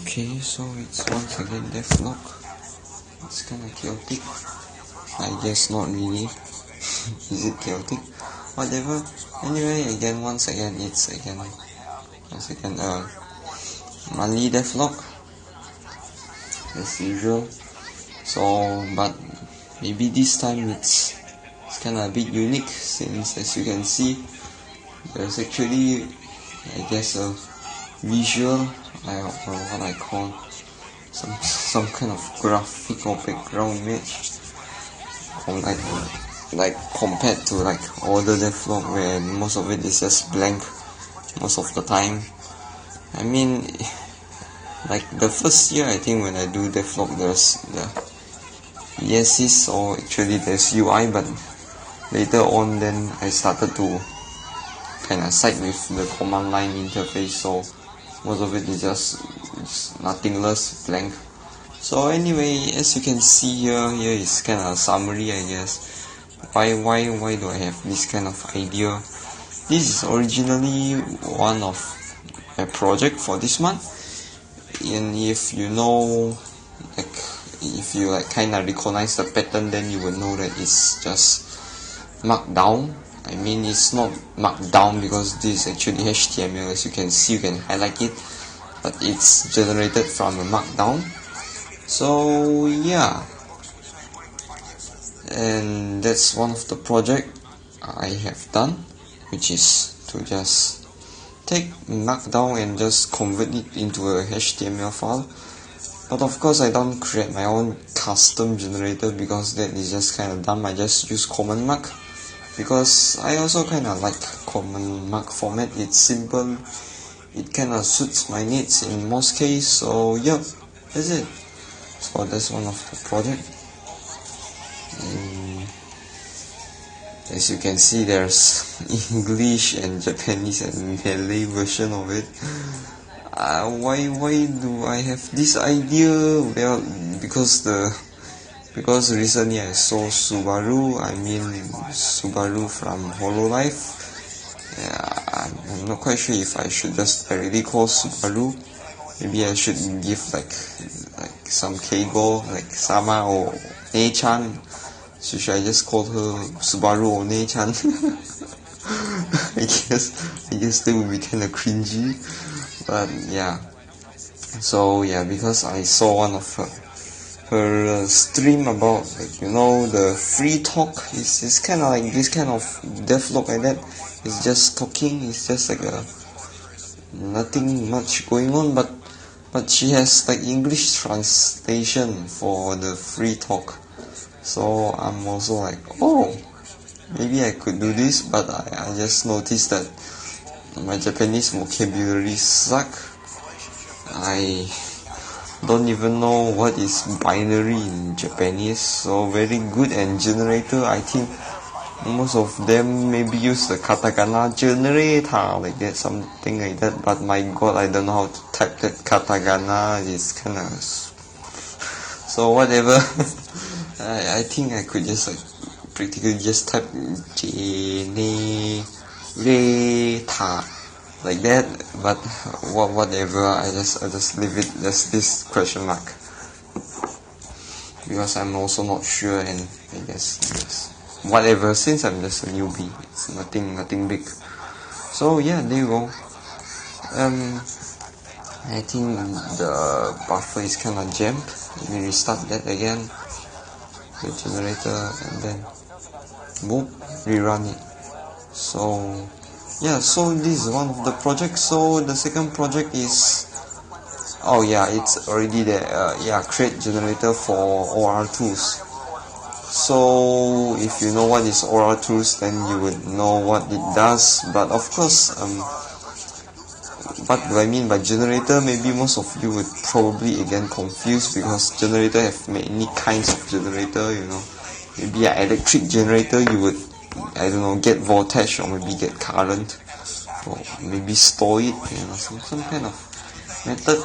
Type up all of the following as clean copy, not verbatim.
Okay, so it's once again devlog. It's kinda chaotic. I guess not really. Is it chaotic? Whatever. Anyway, once again monthly devlog as usual. So, but maybe this time it's kinda a bit unique, since as you can see, there's actually, I guess, a visual, or what I call some kind of graphic or background image, or like compared to like other devlog where most of it is just blank most of the time. I mean, like the first year, I think, when I do devlog, there's the ESCs, or actually there's UI, but later on then I started to kinda side with the command line interface, so most of it is just nothingness, blank. So anyway, as you can see here is kinda a summary, I guess. Why do I have this kind of idea? This is originally one of my project for this month, and if you know, like, if you like kinda recognize the pattern, then you will know that it's just markdown. I mean, it's not marked down because this is actually HTML. As you can see, you can highlight it, but it's generated from a markdown. So yeah, and that's one of the project I have done, which is to just take markdown and just convert it into a HTML file. But of course, I don't create my own custom generator because that is just kind of dumb. I just use command mark, because I also kind of like command mark format. It's simple, it kind of suits my needs in most cases. So yep, that's it. So that's one of the project. And as you can see, there's English and Japanese and Malay version of it. Why do I have this idea? Well, because recently I saw Subaru. I mean Subaru from Hololive. I'm not quite sure if I should just directly call Subaru. Maybe I should give like some keigo, like Sama or Ne-chan. So should I just call her Subaru or Ne-chan? I guess that would be kinda cringy. But yeah. So yeah, because I saw one of her stream about, like, you know, the free talk. It's kind of like this kind of devlog like that. It's just talking. It's just like nothing much going on, but she has like English translation for the free talk. So I'm also like, oh, maybe I could do this, but I just noticed that my Japanese vocabulary suck. I don't even know what is binary in Japanese, so very good. And generator, I think most of them maybe use the katakana generator, like that, something like that. But my god, I don't know how to type that katakana. It's kinda so whatever. I think I could just like practically just type generator like that, but whatever. I just leave it just this question mark, because I'm also not sure, and I guess whatever, since I'm just a newbie, it's nothing big. So yeah, there you go. I think the buffer is kinda jammed. Let me restart that again, the generator, and then boom, rerun it. So yeah, so this is one of the projects. So the second project is, oh yeah, it's already there. Create generator for OR tools. So if you know what is OR tools, then you would know what it does. But of course, what do I mean by generator? Maybe most of you would probably again confused, because generator have many kinds of generator. You know, maybe an electric generator, you would, I don't know, get voltage, or maybe get current, or maybe store it, you know, some kind of method.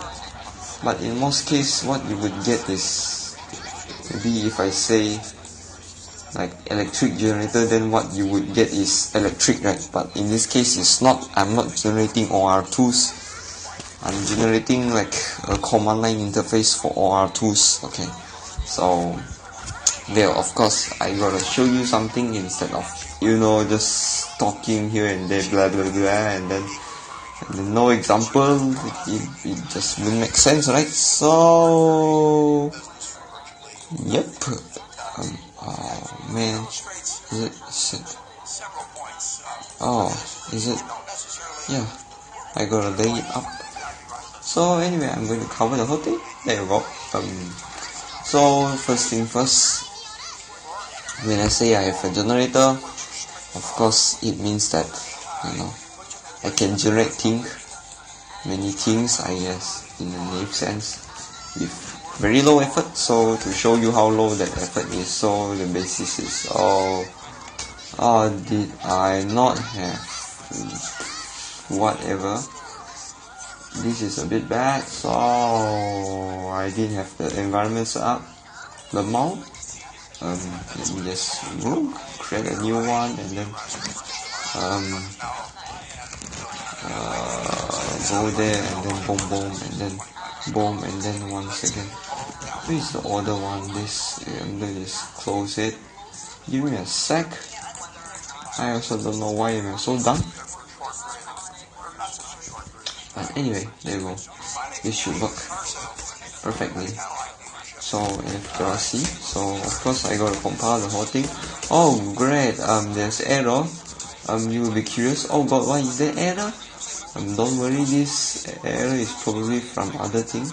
But in most cases, what you would get is, maybe if I say like electric generator, then what you would get is electric, right? But in this case, it's not. I'm not generating OR2s. I'm generating like a command line interface for all our tools. Okay, so well, of course I gotta show you something instead of just talking here and there, blah blah blah, and then no example. It just wouldn't make sense, right? So yep. Oh man, is it shit? Oh, is it? Yeah, I gotta lay it up. So anyway, I'm going to cover the whole thing. There you go. So first thing first, when I say I have a generator, of course it means that I can generate many things, I guess, in a naive sense, with very low effort. So to show you how low that effort is, so the basis is did I not have whatever? This is a bit bad, so I didn't have the environment set up. lmao. Let me just create a new one and then go there and then boom and then boom and then 1 second. Where is the order one? This, I'm going to just close it. Give me a sec. I also don't know why I'm so dumb. But anyway, there you go. This should work perfectly. So FRC. So of course I gotta compile the whole thing. Oh great, there's error. You will be curious, oh god, why is there error? Don't worry, this error is probably from other thing.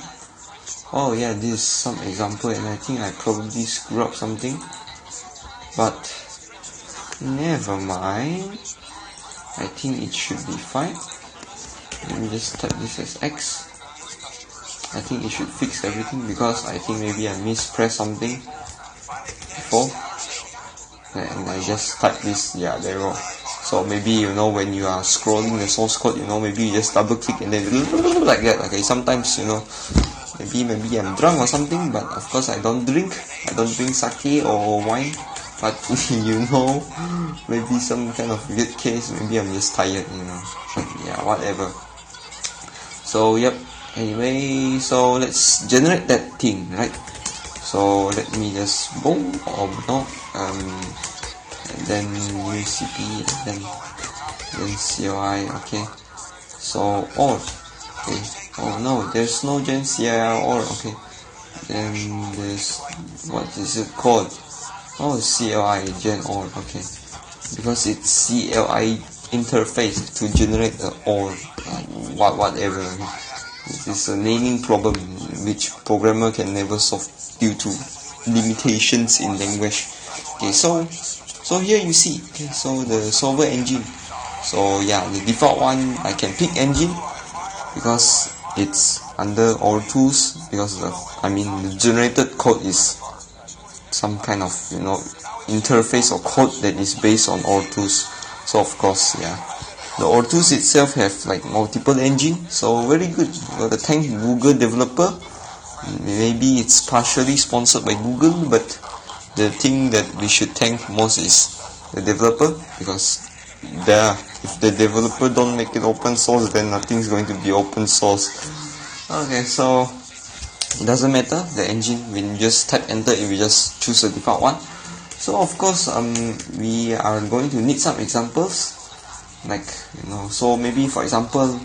Oh yeah, this is some example and I think I probably screw up something. But never mind. I think it should be fine. Let me just type this as X. I think it should fix everything because I think maybe I mispressed something before. And I just type this, yeah, there you go. So maybe when you are scrolling the source code, maybe you just double click and then like that. Okay, sometimes maybe I'm drunk or something, but of course I don't drink sake or wine. But maybe some kind of weird case, maybe I'm just tired, yeah, whatever. So yep, anyway, so let's generate that thing, right? So let me just boom or no, and then UCP and then CLI, okay. So or okay, oh no, there's no gen CLI or okay. Then there's, what is it called? Oh, CLI gen or, okay, because it's CLI interface to generate the or whatever. It is a naming problem which programmer can never solve due to limitations in language. Okay, so here you see, okay, so the solver engine. So yeah, the default one I can pick engine because it's under all tools, because the generated code is some kind of interface or code that is based on all tools. So of course, yeah, the all tools itself have like multiple engine, so very good. The thank Google developer. Maybe it's partially sponsored by Google, but the thing that we should thank most is the developer, because if the developer don't make it open source, then nothing's going to be open source. Okay, so it doesn't matter the engine, when you just type enter, if you just choose a default one. So of course we are going to need some examples, like so maybe for example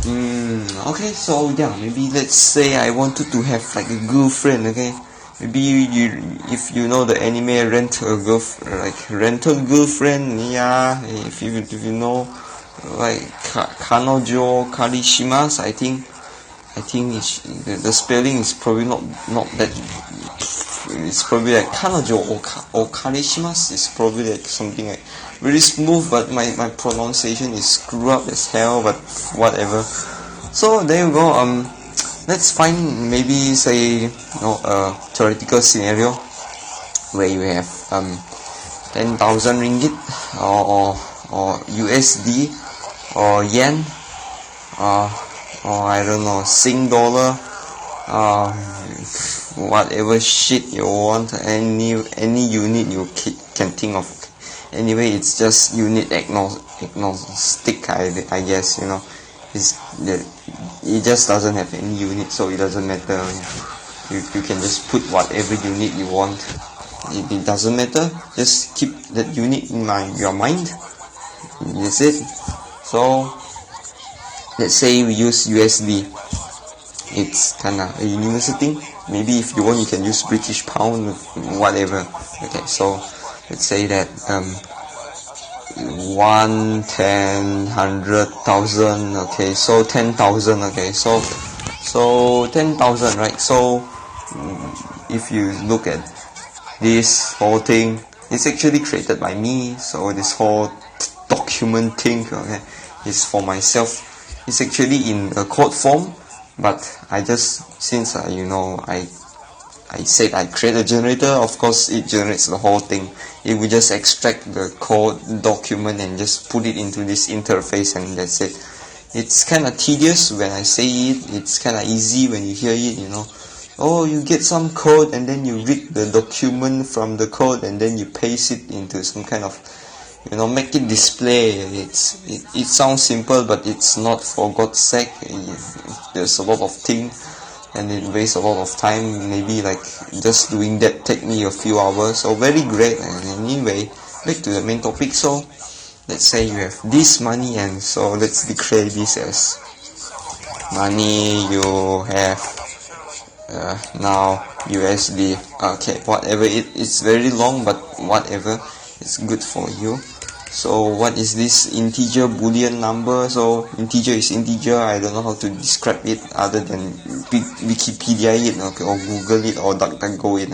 okay, so yeah, maybe let's say I wanted to have like a girlfriend, okay. Maybe if you know the anime rental girlfriend, yeah, if you know, like kanojo karishimasu, I think the spelling is probably not that. It's probably like kanojo or karishimasu is probably like something like very smooth, but my pronunciation is screwed up as hell, but whatever. So there you go. Let's find maybe say a theoretical scenario where you have 10,000 ringgit or USD or yen or I don't know, Sing dollar, whatever shit you want, any unit you can think of. Anyway, it's just unit agnostic, I guess, it just doesn't have any unit, so it doesn't matter. You can just put whatever unit you want. It doesn't matter. Just keep that unit in your mind. That's it. So let's say we use USD. It's kinda a universal thing. Maybe if you want, you can use British pound, whatever. Okay, so let's say that 1, 10, 100,000. Okay, so 10,000. Okay, so 10,000, right? So if you look at this whole thing, it's actually created by me. So this whole document thing, okay, is for myself. It's actually in a code form, but I just, since I said I create a generator, of course it generates the whole thing. It will just extract the code document and just put it into this interface, and that's it. It's kinda tedious when I say it. It's kinda easy when you hear it, Oh, you get some code and then you read the document from the code and then you paste it into some kind of, make it display. It sounds simple, but it's not, for God's sake. There's a lot of things and it wastes a lot of time. Maybe like just doing that take me a few hours. So very great. And anyway, back to the main topic. So let's say you have this money, and so let's declare this as money you have now USD. Okay, whatever, it's very long, but whatever, it's good for you. So what is this integer boolean number? So integer is integer. I don't know how to describe it other than Wikipedia it, okay, or Google it, or DuckDuckGo it.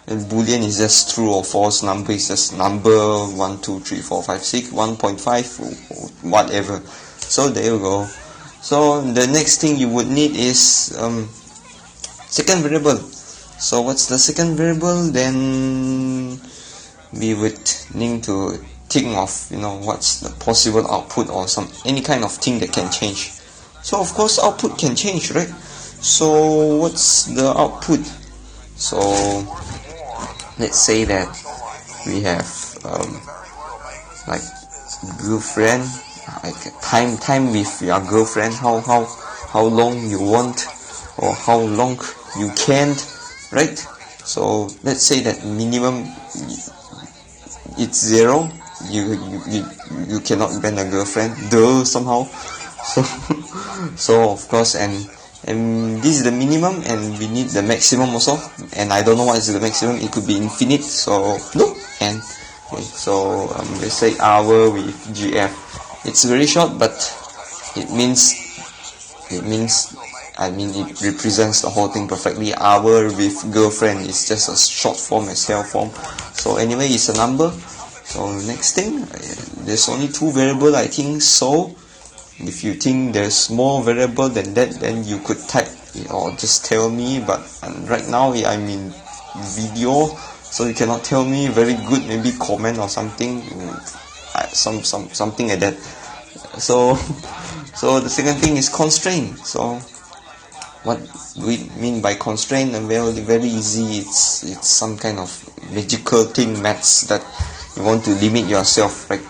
And boolean is just true or false. Number is just number 1, 2, 3, 4, 5, 6, 1.5, whatever. So there you go. So the next thing you would need is second variable. So what's the second variable? Then we would need to think of what's the possible output, or any kind of thing that can change. So of course output can change, right? So what's the output? So let's say that we have like girlfriend, like time with your girlfriend, how long you want, or how long you can't, right? So let's say that minimum it's 0. You cannot ban a girlfriend, somehow. So of course, and this is the minimum, and we need the maximum also, and I don't know what is the maximum. It could be infinite, so no. And okay, so let's say hour with GF. It's very short, but it represents the whole thing perfectly. Hour with girlfriend is just a short form, as hell form. So anyway, it's a number. So next thing, there's only 2 variables, I think. So if you think there's more variable than that, then you could type or just tell me. But right now I'm in video, so you cannot tell me. Very good, maybe comment or something, something like that. So the second thing is constraint. So what do we mean by constraint? Well, very easy. It's some kind of magical thing, maths, that you want to limit yourself, right?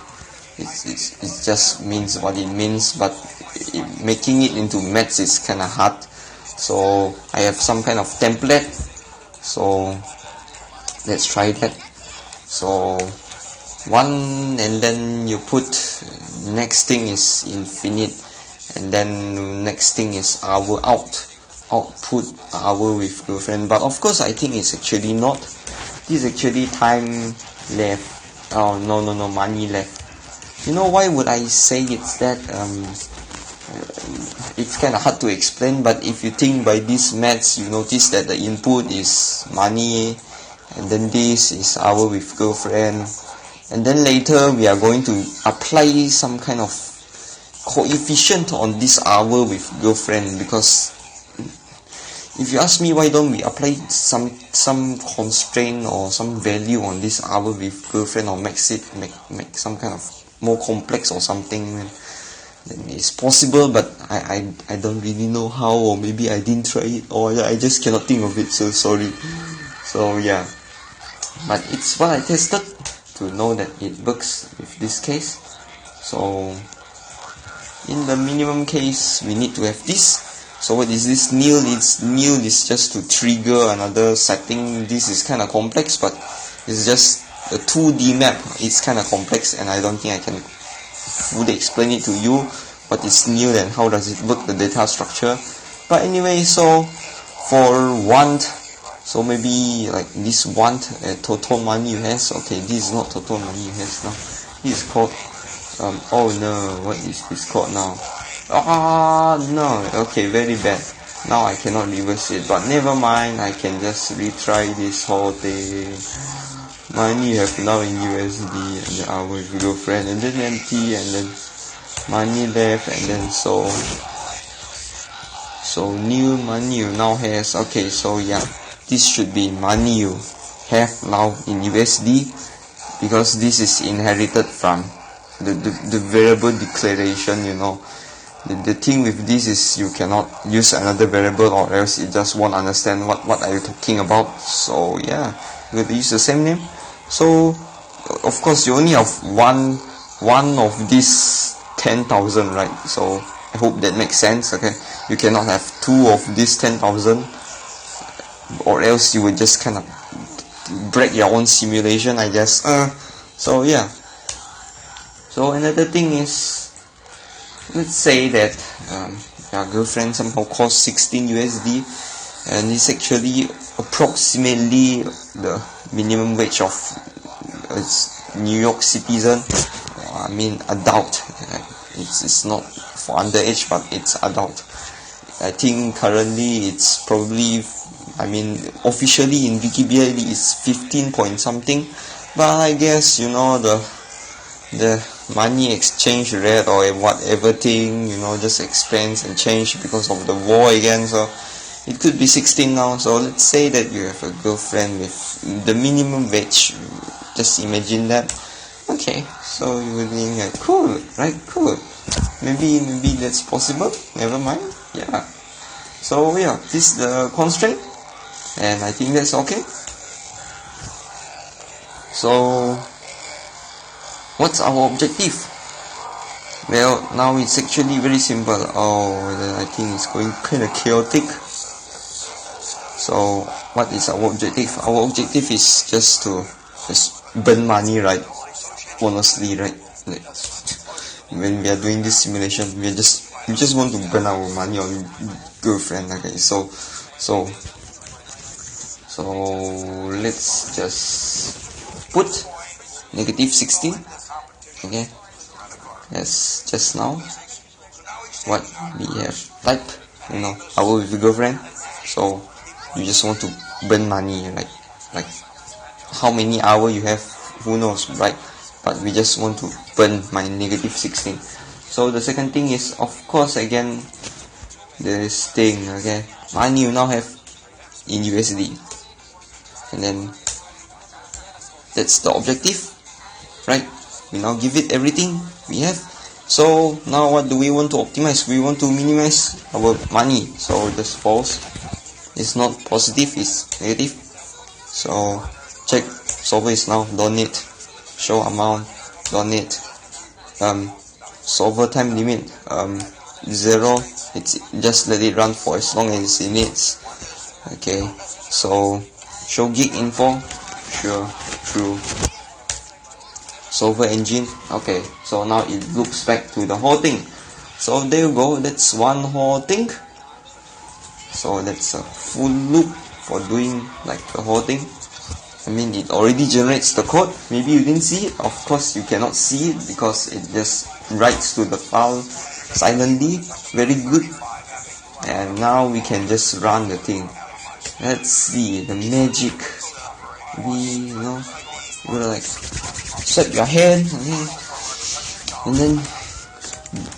It just means what it means, but making it into maths is kind of hard. So I have some kind of template. So let's try that. So 1, and then you put next thing is infinite, and then next thing is hour output hour with girlfriend. But of course I think it's actually not. This is actually time left. Oh no, money left. Why would I say it's that? It's kind of hard to explain, but if you think by this maths, you notice that the input is money, and then this is hour with girlfriend, and then later we are going to apply some kind of coefficient on this hour with girlfriend. Because if you ask me, why don't we apply some constraint or some value on this hour with girlfriend, or make some kind of more complex or something, then it's possible, but I don't really know how, or maybe I didn't try it, or I just cannot think of it, so sorry. So yeah, but it's what I tested to know that it works with this case. So in the minimum case, we need to have this. So what is this nil? Nil is just to trigger another setting. This is kind of complex, but it's just a 2D map. It's kind of complex, and I don't think I can fully explain it to you. What is nil and how does it work, the data structure. But anyway, so for want, so maybe like this want, total money you has. Okay, this is not total money you has now. This is called oh no, what is this called now? No, okay, very bad. Now I cannot reverse it, but never mind, I can just retry this whole thing. Money you have now in USD, and then our girlfriend, and then empty, and then money left, and then so new money you now has. Okay, so yeah, this should be money you have now in USD, because this is inherited from the variable declaration, you know. The thing with this is you cannot use another variable, or else it just won't understand what are you talking about. So yeah, you have to use the same name. So of course you only have one of these 10,000, right? So I hope that makes sense. Okay, you cannot have two of these 10,000, or else you would just kind of break your own simulation, I guess. So yeah. So another thing is, let's say that your girlfriend somehow costs 16 USD, and it's actually approximately the minimum wage of New York citizen. I mean adult. It's not for underage, but it's adult. I think currently it's probably, I mean officially in Wikipedia it's 15 point something, but I guess, you know, the money exchange rate or whatever thing, you know, just expands and change because of the war again. So it could be 16 now. So let's say that you have a girlfriend with the minimum wage. Just imagine that. Okay, so you would think like, cool, right? Cool. Maybe that's possible. Never mind. Yeah. So yeah, this is the constraint, and I think that's okay. So what's our objective? Well, now it's actually very simple. I think it's going kind of chaotic. So what is our objective? Our objective is just to burn money, right? Honestly, right? Like, when we are doing this simulation, we just want to burn our money on girlfriend. Okay, so let's just put negative 16. Okay, yes, just now what we have type, you know, our with a girlfriend. So you just want to burn money, like how many hours you have, who knows, right? But we just want to burn my negative 16. So the second thing is, of course, again, this thing, okay, money you now have in USD, and then that's the objective, right? We now give it everything we have. So now what do we want to optimize? We want to minimize our money. So just false. It's not positive, it's negative. So check, solver is now donate, show amount, donate, solver time limit 0. It's just let it run for as long as it needs. Okay, so show gig info, sure, true. Solver engine, okay, so now it loops back to the whole thing. So there you go, that's one whole thing. So that's a full loop for doing like the whole thing. I mean, it already generates the code. Maybe you didn't see it. Of course you cannot see it because it just writes to the file silently. Very good. And now we can just run the thing. Let's see the magic. We, you know, you gotta like set your hand, okay, and then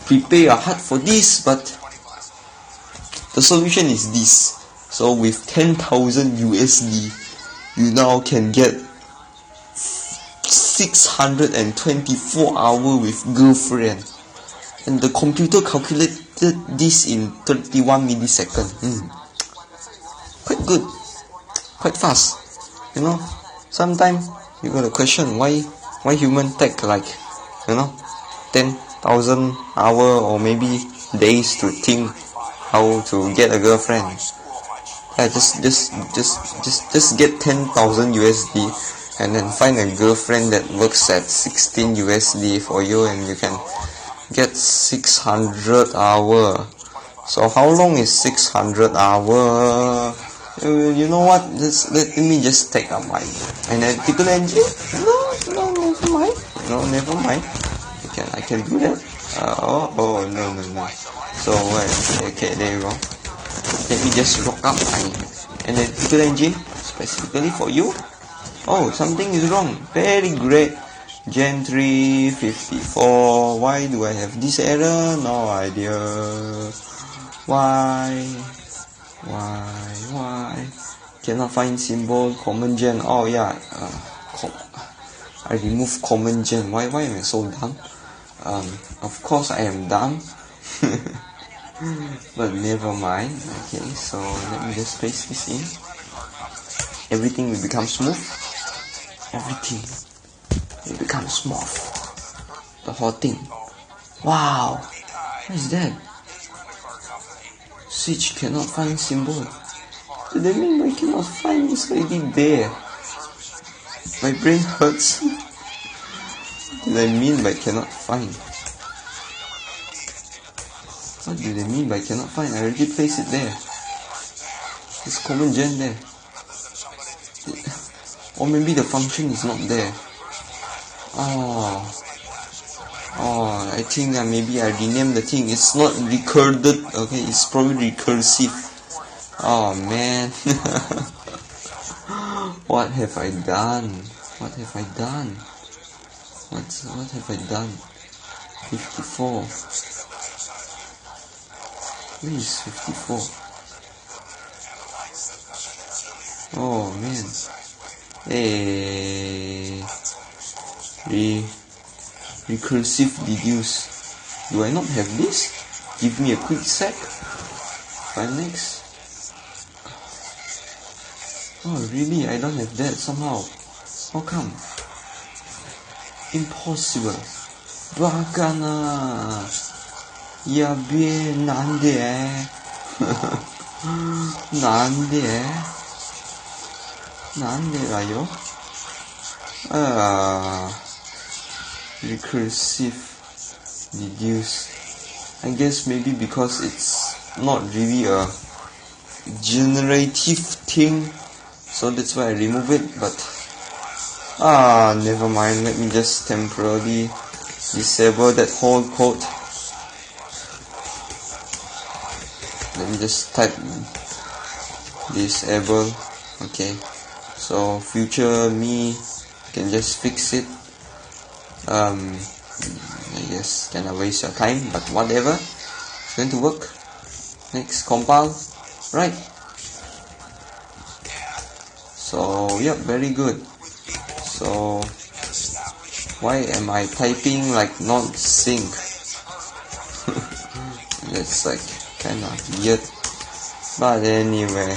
prepare your heart for this. But the solution is this. So with 10,000 USD, you now can get 624 hours with girlfriend, and the computer calculated this in 31 milliseconds. Quite good, quite fast. You know, sometimes you got a question, why human take like, you know, 10 1,000 hours or maybe days to think how to get a girlfriend. Yeah, just get 10,000 USD and then find a girlfriend that works at 16 USD for you, and you can get 600 hours. So how long is 600 hours? You know what? Let me just take up my analytical engine. No, never mind. No, never mind. I can do that. No. So okay, there you go. Let me just look up my analytical engine specifically for you. Oh, something is wrong. Very great. Gen 3 54. Why do I have this error? No idea. Why? Cannot find symbol. Common gen. Oh yeah. I removed common gen. Why am I so dumb? Of course I am dumb. But never mind. Okay, so let me just paste this in. Everything will become smooth. Everything will become smooth. The whole thing. Wow. What is that? Switch cannot find symbol. Does that mean I cannot find? It's already there. My brain hurts. What do they mean by cannot find? What do they mean by cannot find? I already placed it there. There's common gen there. Or maybe the function is not there. I think maybe I renamed the thing. It's not recurred. Okay, it's probably recursive. Oh man. What have I done? What have I done? 54. Where is 54? Oh man. Hey. Recursive deduce. Do I not have this? Give me a quick sec. Find next. Oh really? I don't have that somehow. How come? Impossible. Bakana. Yabe nande. Nande rayo. Recursive deduce. I guess maybe because it's not really a generative thing, so that's why I remove it. But never mind. Let me just temporarily disable that whole code. Let me just type disable. Okay, so future me can just fix it. I guess kinda waste your time, but whatever. It's going to work. Next, compile. Right. So yep, very good. So why am I typing like not sync? That's like kinda weird. But anyway,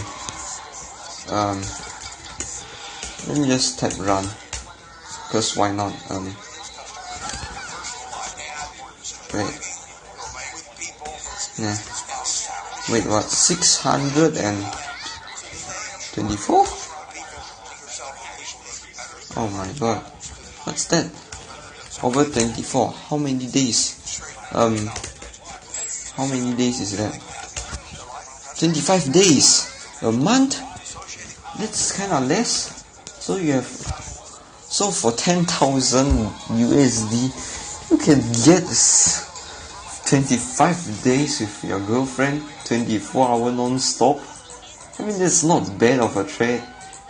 let me just type run, because why not? Wait, what? 624? Oh my god, what's that? Over 24. How many days? How many days is that? 25 days. A month? That's kinda less. So for 10,000 USD, you can get 25 days with your girlfriend, 24 hours non-stop. I mean, that's not bad of a trade.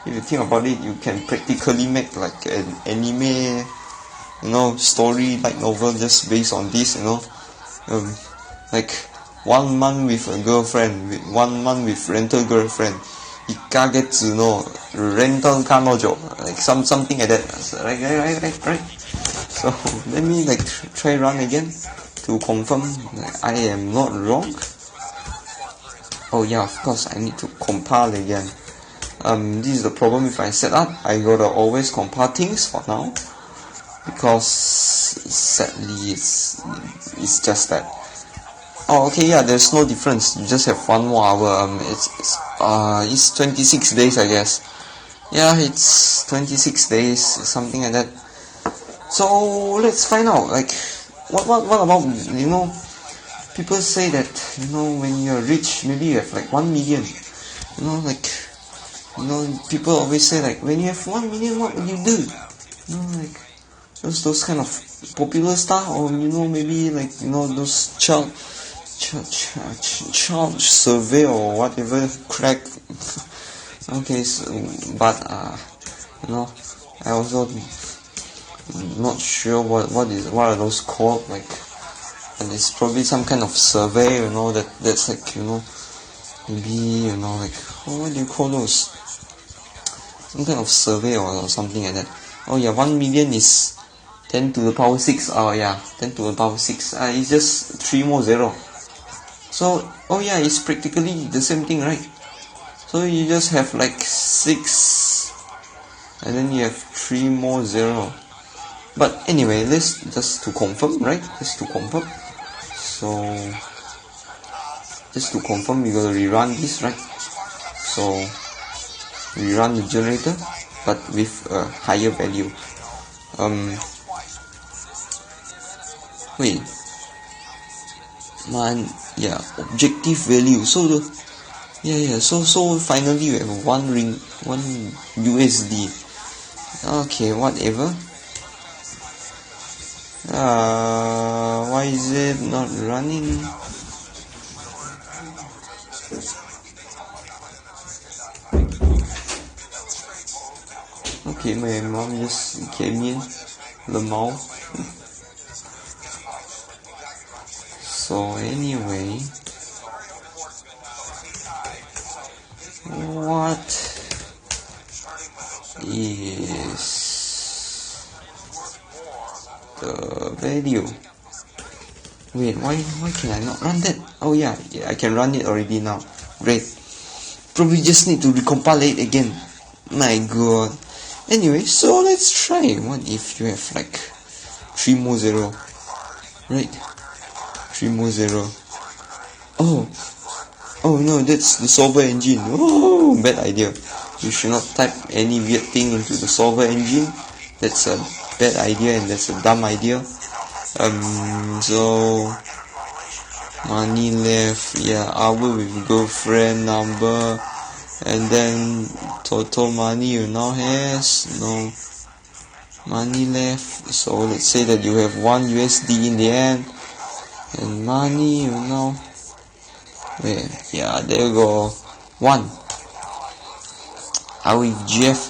If you think about it, you can practically make like an anime, story light novel just based on this, like 1 month with a girlfriend, 1 month with rental girlfriend, 1ヶ月の rental 彼女, like something like that. Right. So let me try run again to confirm that I am not wrong. Oh yeah, of course I need to compile again. This is the problem if I set up. I gotta always compile things for now. because sadly it's just that. Oh, okay, yeah, there's no difference. You just have 1 more hour. It's 26 days, I guess. Yeah, it's 26 days, something like that. So let's find out. Like, what about, you know? People say that, you know, when you're rich, maybe you have like 1 million. You know, like, you know, people always say like, when you have 1 million, what will you do? You know, like those kind of popular stuff, or you know, maybe like, you know, those child survey or whatever crack. Okay, so, but you know, I also not sure what are those called, like, and it's probably some kind of survey, you know, that's like, you know, maybe, you know, like, what do you call those? Some kind of survey or something like that. Oh yeah, 1 million is 10 to the power 6. Oh yeah, 10 to the power 6. It's just 3 more 0. So, oh yeah, it's practically the same thing, right? So you just have like 6, and then you have 3 more 0. But anyway, let's just to confirm, right? Just to confirm. So, just to confirm, we gotta rerun this, right? So, rerun the generator, but with a higher value. Wait. Yeah, objective value. So so finally we have 1 USD. Okay, whatever. Why is it not running? Okay, my mom just came in, lmao. So anyway, what is the value? Wait, why can I not run that? Oh yeah, I can run it already now. Great. Probably just need to recompile it again. My god. Anyway, so let's try. What if you have like 3 more 0? Right? 3 more 0. Oh no, that's the solver engine. Oh, bad idea. You should not type any weird thing into the solver engine. That's a bad idea and that's a dumb idea. So money left, yeah, hour with girlfriend number, and then total money you now has no money left. So let's say that you have 1 USD in the end, and money you know, wait, yeah, there you go, 1. How with GF,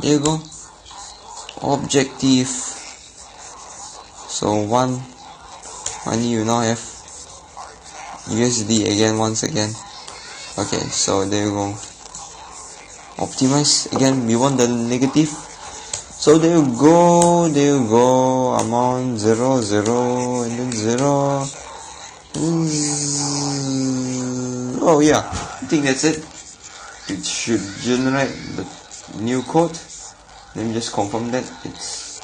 there you go, objective. So 1 money you now have USD again, once again. Okay, so there you go. Optimize again, we want the negative. So there you go, amount 0 0 and then 0. Oh yeah, I think that's it. It should generate the new code. Let me just confirm that it's,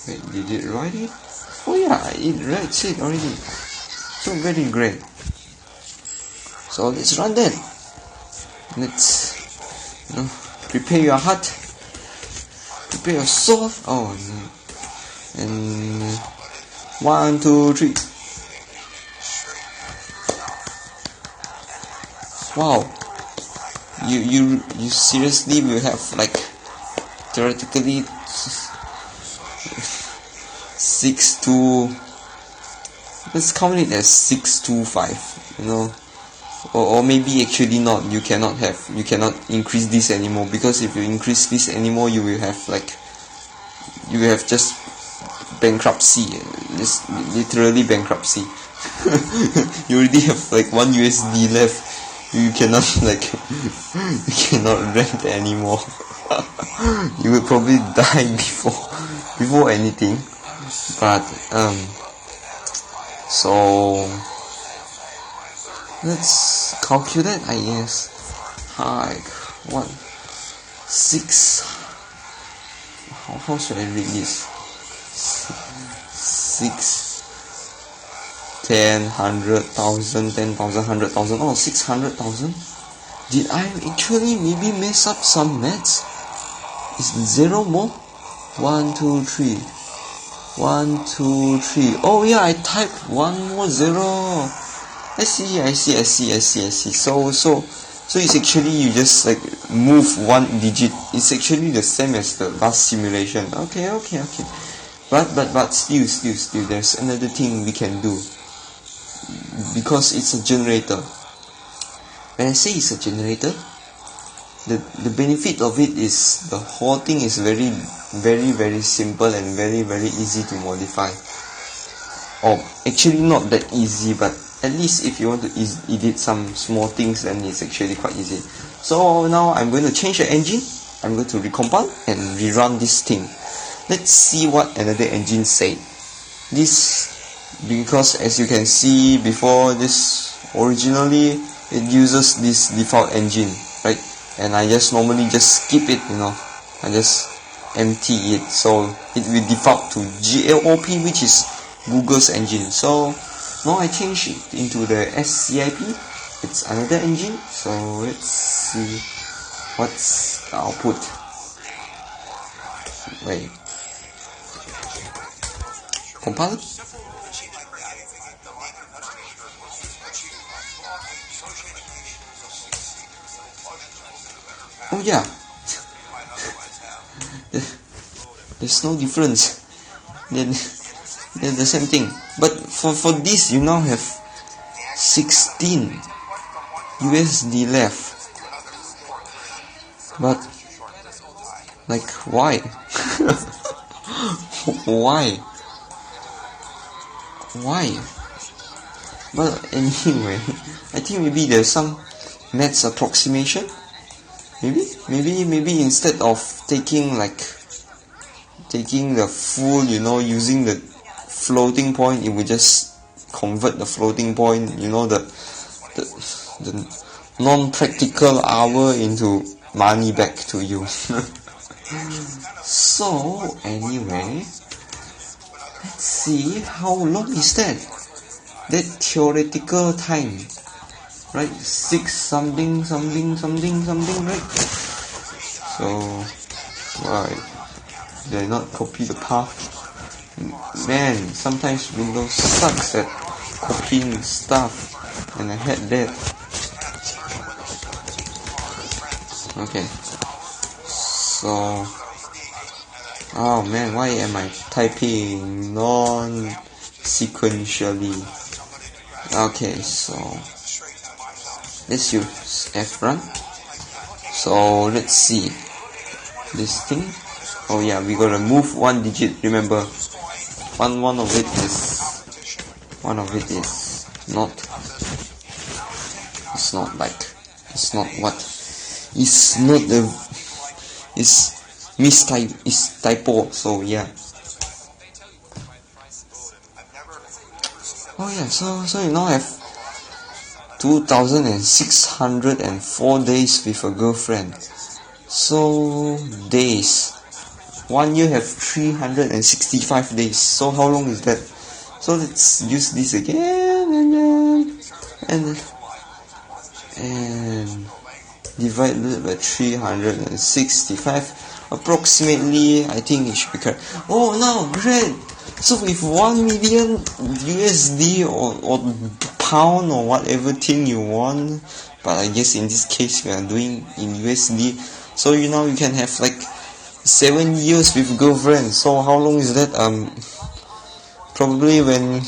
wait, did it write it? Oh yeah, it writes it already. So very great. So let's run that. Let's, you know, prepare your heart, prepare your soul. Oh no. And 1 2 3. Wow. You seriously will have like theoretically 6 to, let's count it as 625, you know, or maybe actually not. You cannot increase this anymore, because if you increase this anymore, you will have just bankruptcy. Just literally bankruptcy. You already have like 1 USD left. You cannot you cannot rent anymore. You will probably die before anything. But so let's calculate, I guess. Like 1 6 how should I read this? 6, 10, 100,000, 10,000, 100,000, oh, 600,000? Did I actually maybe mess up some maths? Is 0 more? 1, 2, 3. 1, 2, 3. Oh yeah, I typed 1 more 0. I see. So it's actually you just like move 1 digit. It's actually the same as the last simulation. Okay. But still, there's another thing we can do. Because it's a generator. When I say it's a generator, the benefit of it is the whole thing is very simple and very easy to modify. Or actually not that easy, but at least if you want to edit some small things, then it's actually quite easy. So now I'm going to change the engine. I'm going to recompile and rerun this thing. Let's see what another engine said. This, because as you can see before, this originally it uses this default engine, right? And I just normally just skip it, I just empty it, so it will default to GLOP, which is Google's engine. So now I change it into the SCIP. It's another engine, so let's see what's the output. Wait, compile. Oh yeah, there's no difference. They're the same thing. But for this, you now have 16 USD left. But like, why? Why? But anyway, I think maybe there's some maths approximation. Maybe instead of taking the full, using the floating point, it will just convert the floating point, the non-practical hour into money back to you. So anyway, let's see how long is that theoretical time, right? 6 something, right? So why did I not copy the path? Man, sometimes Windows sucks at copying stuff, and I had that. Okay, so oh man, why am I typing non-sequentially? Okay, so let's use F-run. So let's see this thing. Oh yeah, we gotta move 1 digit. Remember, one of it is not. It's not like. It's not what. It's not the. It's mistype. It's typo. So yeah. Oh yeah. So you now have 2,604 days with a girlfriend. So days. 1 year have 365 days. So how long is that? So let's use this again and divided by 365. Approximately, I think it should be correct. Oh no, great! So with 1 million USD or pound or whatever thing you want, but I guess in this case we are doing in USD. So you can have like 7 years with girlfriend. So how long is that? Probably when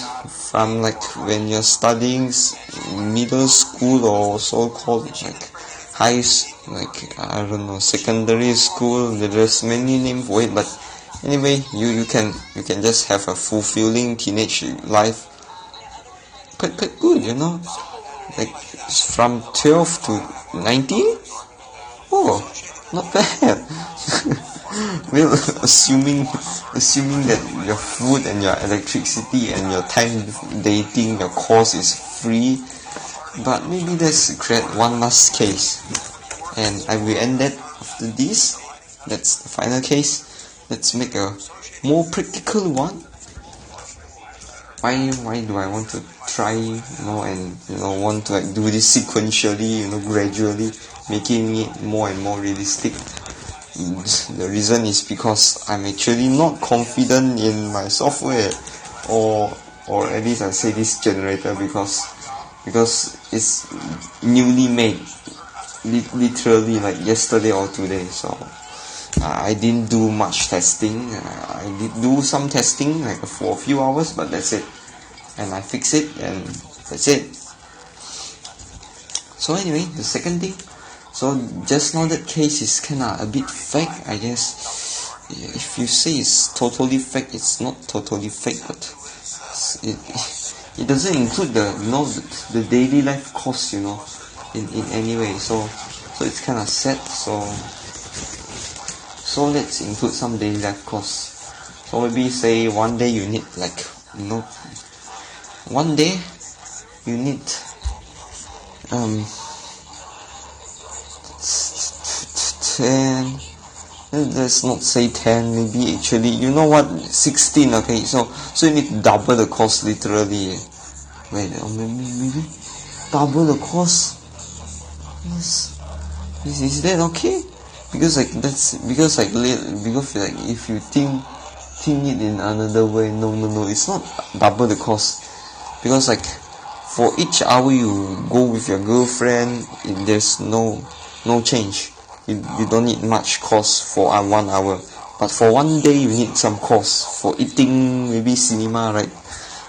you're studying middle school or so-called secondary school. There's many names for it, but anyway, you can just have a fulfilling teenage life. Quite good, like from 12 to 19. Oh, not bad. Well, assuming that your food and your electricity and your time dating, your course is free. But maybe let's create one last case, and I will end that after this. That's the final case. let's make a more practical one. Why do I want to try, and want to like do this sequentially, gradually, making it more and more realistic? The reason is because I'm actually not confident in my software, or at least I say this generator because it's newly made, literally like yesterday or today. So I didn't do much testing. I did do some testing like for a few hours, but that's it. And I fix it, and that's it. So anyway, the second thing. So just now that case is kinda a bit fake, I guess. If you say it's totally fake, it's not totally fake, but it doesn't include the daily life costs, in any way. So it's kinda sad. So let's include some daily life costs. So maybe say one day you need one day you need 10, let's not say 10, maybe actually, 16, okay, so you need to double the cost literally. Wait, or maybe double the cost. Is that okay? Because if you think it in another way, no, it's not double the cost. Because for each hour you go with your girlfriend, there's no change. You don't need much cost for 1 hour, but for 1 day you need some cost for eating, maybe cinema, right?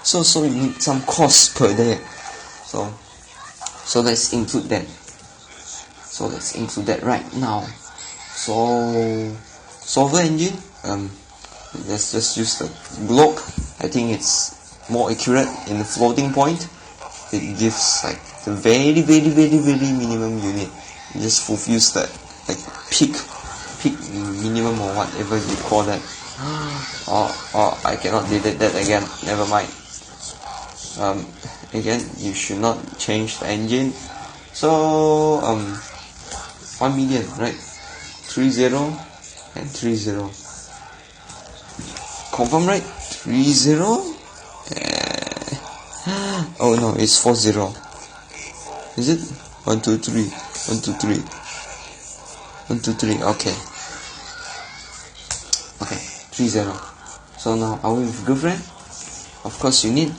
So you need some cost per day. So let's include that. So let's include that right now. So solver engine, let's just use the block. I think it's more accurate in the floating point. It gives the very, very, very, very minimum you need. It just fulfills that peak minimum or whatever you call that. Or I cannot delete that again. Never mind. Again, you should not change the engine. So 1 million, right? 30 and 30. Confirm, right? 30. Oh no, it's 40. Is it? 1 2 3. 1 2 3. 1 2 3. Okay. 30. So now, are we with girlfriend? Of course you need.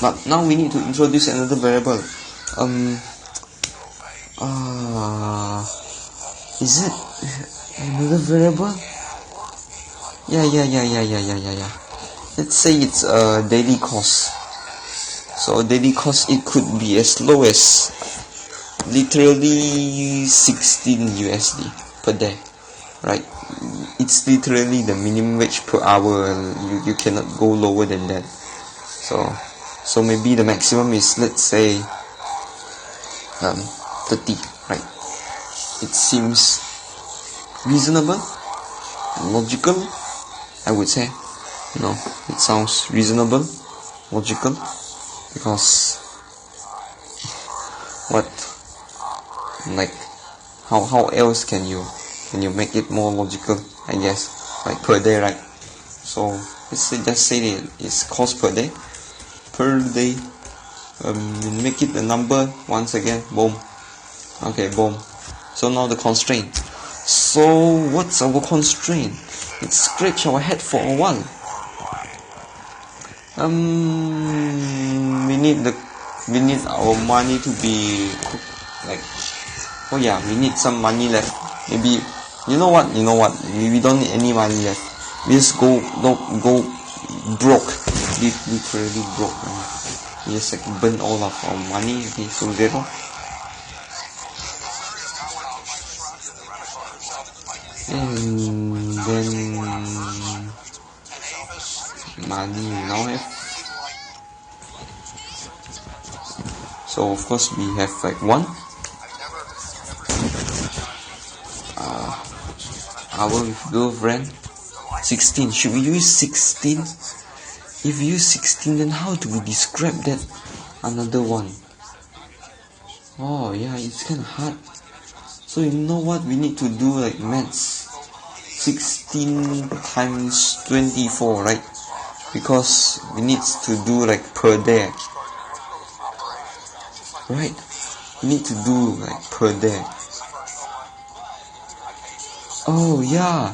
But now we need to introduce another variable. Is it another variable? Yeah. Let's say it's a daily cost. So daily cost, it could be as low as literally 16 USD per day, right? It's literally the minimum wage per hour. You cannot go lower than that. So maybe the maximum is, let's say 30, right? It seems reasonable, logical, I would say. It sounds reasonable, logical, because how else can you make it more logical, I guess, per day, right? So let's just say that it's cost per day. Make it a number once again. Boom. Okay, boom. So now the constraint. So what's our constraint? Let's scratch our head for a while. We need our money to be we need some money left. Maybe you know what? We don't need any money left. We just go broke. Literally broke. We just burn all of our money. Okay, so 0. And then money we now have. So of course we have 1 hour with girlfriend. 16. Should we use 16? If we use 16, then how do we describe that another one? Oh yeah, it's kinda hard. So you know what? We need to do maths. 16 times 24, right? Because we need to do like per day, right? We need to do like per day. Oh yeah.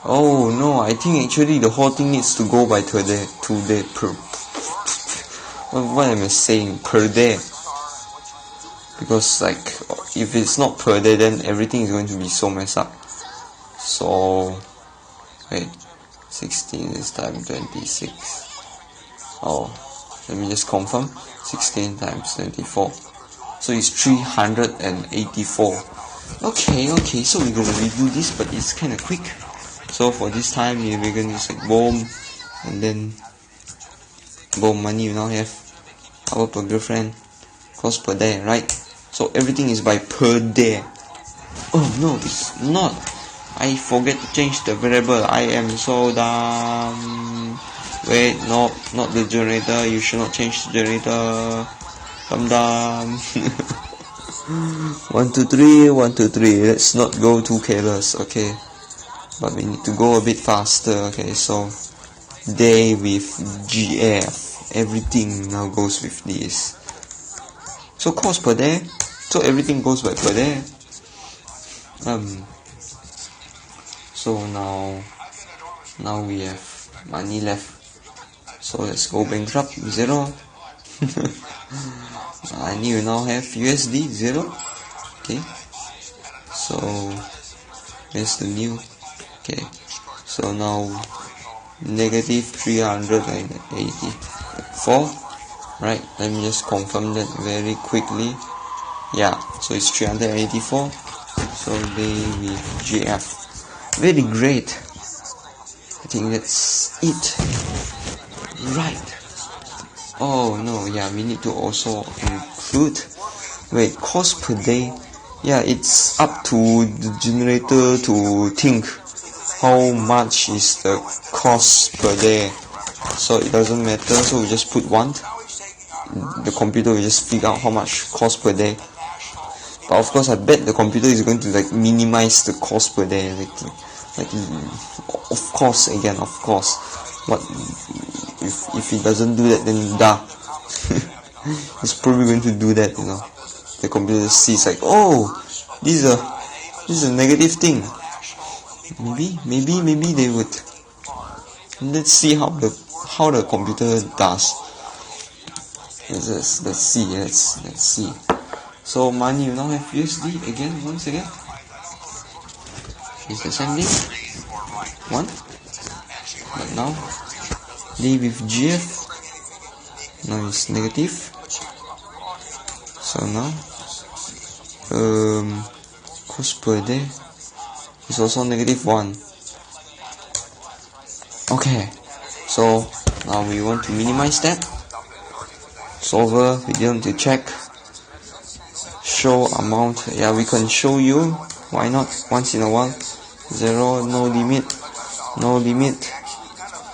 Oh no, I think actually the whole thing needs to go by today per. What am I saying? Per day. Because like, if it's not per day, then everything is going to be so messed up. So, wait, 16 this time 26. Oh, let me just confirm. 16 times 24. So it's 384. Okay, so we're gonna redo this, but it's kinda quick. So for this time, we're gonna just like boom, and then boom, money you now have. Hour per girlfriend, cost per day, right? So everything is by per day. Oh no, it's not. I forget to change the variable. I am so dumb. Wait, no, not the generator. You should not change the generator. Dumb. 1, 2, 3, 1, 2, 3. Let's not go too careless, okay? But we need to go a bit faster, okay? So, day with GF. Everything now goes with this. So cost per day. So everything goes by per day. So now we have money left. So let's go bankrupt. 0. Money you now have USD 0. Okay. So here's the new. Okay. So now negative 384. Right, let me just confirm that very quickly. Yeah, so it's 384. So they with GF. Very great. I think that's it. Right. Oh no, yeah, we need to also include. Wait, cost per day. Yeah, it's up to the generator to think how much is the cost per day. So it doesn't matter, so we just put 1. The computer will just figure out how much cost per day. But of course, I bet the computer is going to like minimize the cost per day. Like of course, But if it doesn't do that, then duh. It's probably going to do that, you know. The computer sees like, oh, this is a negative thing. Maybe they would. Let's see how the computer does. Let's see. So money you now have USD again, once again. It's the same thing. 1. But now day with GF. Now it's negative. So now cost per day is also negative 1. Okay. So now we want to minimize that. Solver, we don't need to check. Show amount. Yeah, we can show you. Why not? Once in a while. 0, no limit.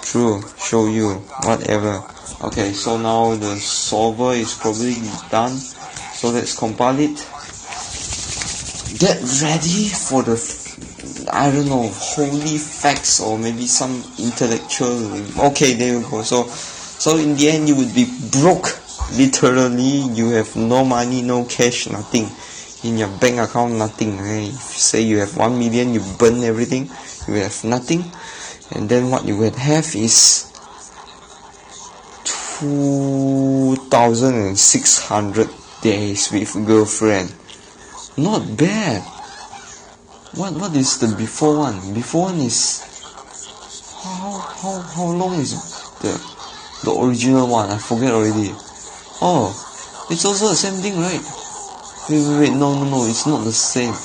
True, show you. Whatever. Okay, so now the solver is probably done. So let's compile it. Get ready for the, I don't know, holy facts or maybe some intellectual. Okay, there you go. So in the end you would be broke. Literally, you have no money, no cash, nothing. In your bank account, nothing. Okay? If you say you have 1 million, you burn everything, you have nothing. And then what you would have is 2,600 days with girlfriend. Not bad. What is the before one? Before one is how long is the original one? I forget already. Oh, it's also the same thing, right? Wait, no, it's not the same.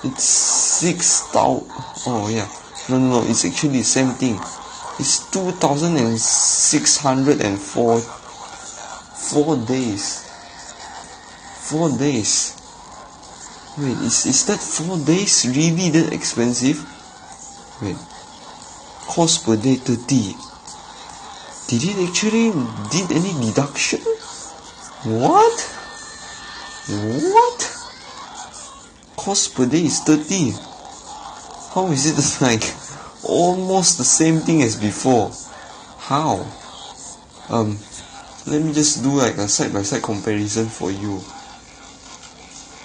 It's 6,000. Oh yeah, no, it's actually the same thing. It's 2,604 4 days. 4 days. Wait, is that 4 days really that expensive? Wait, cost per day 30. Did it actually did any deduction? What? Cost per day is 30. How is it like almost the same thing as before. How? Let me just do like a side-by-side comparison for you,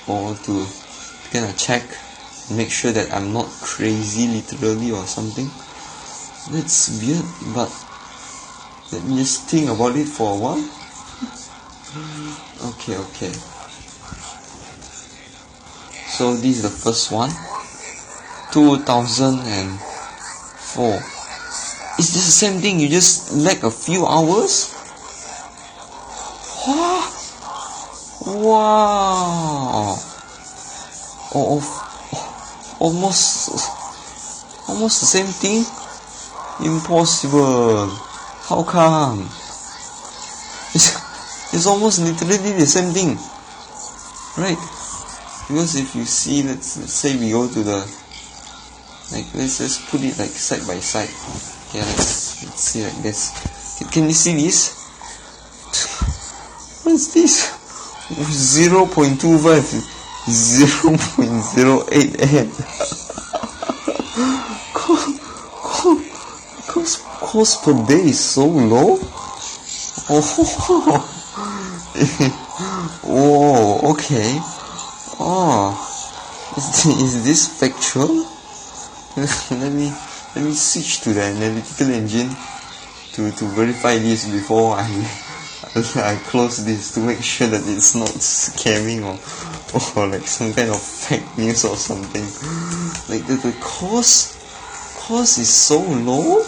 or to kind of check, make sure that I'm not crazy literally or something. That's weird, but let me just think about it for a while. Okay. So this is the first one. 2004. Is this the same thing? You just lag a few hours? Wow. Almost the same thing? Impossible. How come? It's almost literally the same thing, right? Because if you see, let's say we go to the, let's just put it like side by side. Okay, let's see like this. Can you see this? What is this? 0.25, 0.088. Cost per day is so low. Oh, okay. Is this factual? let me switch to the analytical engine to verify this before I close this, to make sure that it's not scamming or like some kind of fake news or something. Like the cost is so low.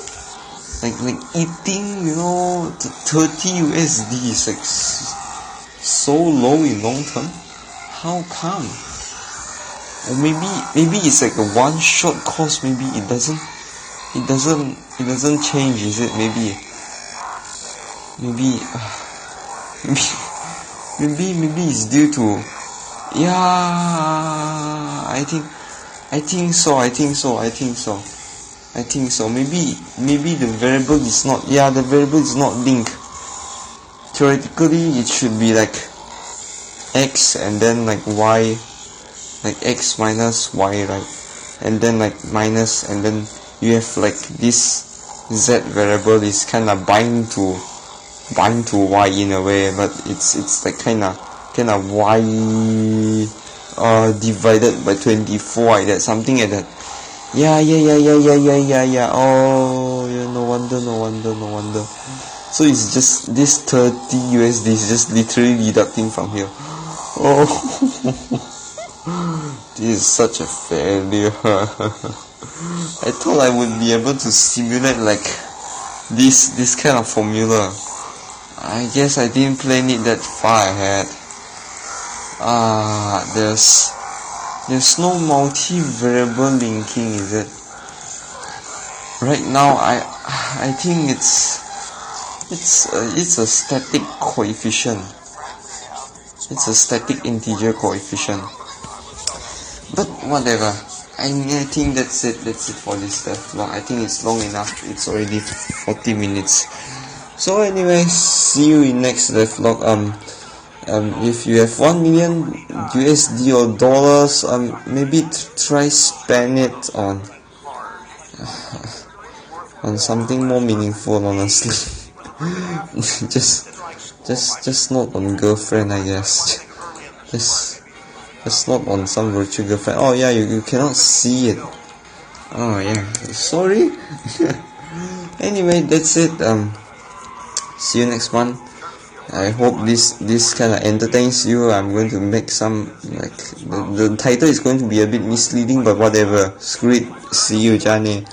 Like eating, 30 USD is like so low in long term. How come? Or maybe it's like a one shot cost. Maybe it doesn't change, is it? Maybe it's due to, I think so. Maybe the variable is not, the variable is not linked. Theoretically, it should be like x and then like y, like x minus y, right? And then like minus, and then you have like this z variable is kind of bind to y in a way, but it's like kind of y divided by 24, like that, something like that. Yeah. Oh, no wonder. So it's just this 30 USD is just literally deducting from here. Oh, this is such a failure. I thought I would be able to simulate like this kind of formula. I guess I didn't plan it that far ahead. There's no multi-variable linking, is it? Right now, I think it's a static coefficient. It's a static integer coefficient. But whatever. I think that's it for this devlog. I think it's long enough. It's already 40 minutes. So anyway, see you in next devlog. If you have 1 million USD or dollars, maybe try spend it on something more meaningful, honestly. just not on girlfriend, I guess. Just not on some virtual girlfriend. Oh yeah, you cannot see it. Oh yeah, sorry. Anyway, that's it. See you next month. I hope this kind of entertains you. I'm going to make some, like, the title is going to be a bit misleading, but whatever. Screw it. See you, Johnny.